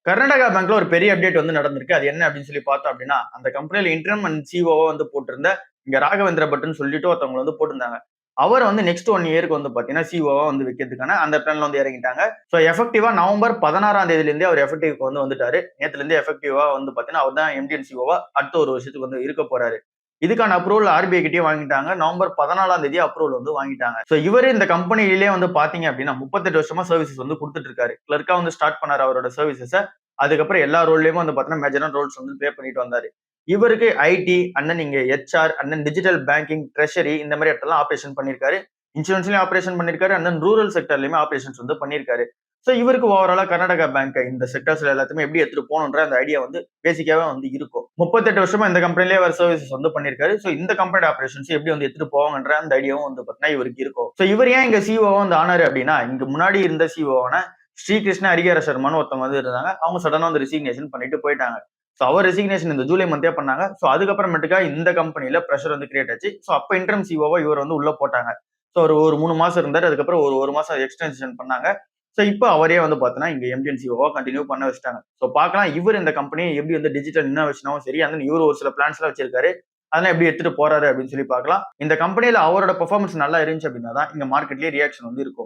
கர்நாடகா பேங்க்ல ஒரு பெரிய அப்டேட் வந்து நடந்திருக்கு. அது என்ன அப்படின்னு சொல்லி பார்த்தோம் அப்படின்னா, அந்த கம்பெனில இன்டர்ம் அண்ட் சிஓவா வந்து போட்டிருந்த இங்க ராகவேந்திர பட்ன்னு சொல்லிட்டு ஒருத்தவங்க வந்து போட்டிருந்தாங்க. அவர வந்து நெக்ஸ்ட் 1 இயருக்கு வந்து பார்த்தீங்கன்னா, சிஓவா வந்து வைக்கிறதுக்கான அந்த பிளான்ல வந்து இறங்கிட்டாங்க. ஸோ எஃபெக்டிவா நவம்பர் 16ஆம் தேதியிலிருந்தே அவர் எஃபெக்டிவ்க்கு வந்து வந்துட்டாரு. நேத்துலருந்தே எஃபெக்டிவா வந்து பார்த்தீங்கன்னா, அவர் தான் எம்டி அண்ட் சிஓவா அடுத்த ஒரு வருஷத்துக்கு வந்து இருக்க போறாரு. இதுக்கான அப்ரூவல் ஆர்பிஐ கிட்டயும் வாங்கிட்டாங்க. நவம்பர் 14ஆம் தேதி அப்ரூவல் வந்து வாங்கிட்டாங்க. சோ இவரு இந்த கம்பெனியிலேயே வந்து பாத்தீங்க அப்படின்னா 38 வருஷமா சர்வீசஸ் வந்து குடுத்துட்டு இருக்காரு. கிளர்க்கா வந்து ஸ்டார்ட் பண்ணாரு அவரோட சர்வீசஸ. அதுக்கப்புறம் எல்லா ரோல்லயுமே வந்து பாத்தீங்கன்னா மேஜரான ரோல்ஸ் வந்து ப்ளே பண்ணிட்டு வந்தாரு. இவருக்கு ஐடி அண்ட் தென் இங்க HR and then digital banking, treasury இந்த மாதிரி இடத்துல ஆபரேஷன் பண்ணிருக்காரு. இன்சூரன்ஸ்லயும் ஆபரேஷன் பண்ணிருக்காரு அண்ட் தென் ரூரல் செக்டர்லயுமே ஆபரேஷன்ஸ் வந்து பண்ணிருக்காரு. சோ இவருக்கு ஓவராலா கர்நாடகா பேங்க் இந்த செக்டர்ஸ்ல எல்லாத்தையுமே எப்படி எடுத்துட்டு போகணுன்ற அந்த ஐடியா வந்து பேசிக்காவே வந்து இருக்கும். 38 வருஷமா இந்த கம்பெனிலேயே அவர் சர்வீசஸ் வந்து பண்ணிருக்காரு. சோ இந்த கம்பெனி ஆபரேஷன்ஸ் எப்படி வந்து எடுத்துட்டு போவாங்கன்ற அந்த ஐடியாவும் வந்து பாத்தீங்கன்னா இவருக்கு இருக்கும். சோ இவர் ஏன் இங்க சிஓவா வந்து ஆனாரு அப்படின்னா, இங்க முன்னாடி இருந்த சிஓவான ஸ்ரீகிருஷ்ண ஹரிஹர சர்மான்னு ஒருத்தவங்க வந்து இருந்தாங்க. அவங்க சடனா வந்து ரிசிக்னேஷன் பண்ணிட்டு போயிட்டாங்க. சோ அவர் ரெசிக்னேஷன் இந்த ஜூலை மந்தே பண்ணாங்க. சோ அதுக்கப்புறமேட்டுக்கா இந்த கம்பெனில பிரஷர் வந்து கிரியேட் ஆச்சு. சோ அப்ப இன்டர்ம் சிஓவா இவர் வந்து உள்ள போட்டாங்க. சோ ஒரு 3 மாசம் இருந்தாரு. அதுக்கப்புறம் ஒரு மாசம் எக்ஸ்டென்ஷன் பண்ணாங்க. சோ இப்ப அவரே வந்து பாத்தீங்கன்னா இங்க எம்டி அண்ட் சிஓவா கண்டினியூ பண்ண வச்சுட்டாங்க. சோ பார்க்கலாம் இவர் இந்த கம்பெனியை எப்படி வந்து டிஜிட்டல் இன்னோவேஷனாவும் சரி, அந்த இவரு ஒரு சில பிளான்ஸ் எல்லாம் வச்சிருக்காரு. அதெல்லாம் எப்படி எடுத்துட்டு போறாரு அப்படின்னு சொல்லி பார்க்கலாம். இந்த கம்பெனில அவரோட பெர்ஃபார்மன்ஸ் நல்லா இருந்துச்சு அப்படின்னா தான் இங்க மார்க்கெட்லயே ரியாக்ஷன் வந்து இருக்கும்.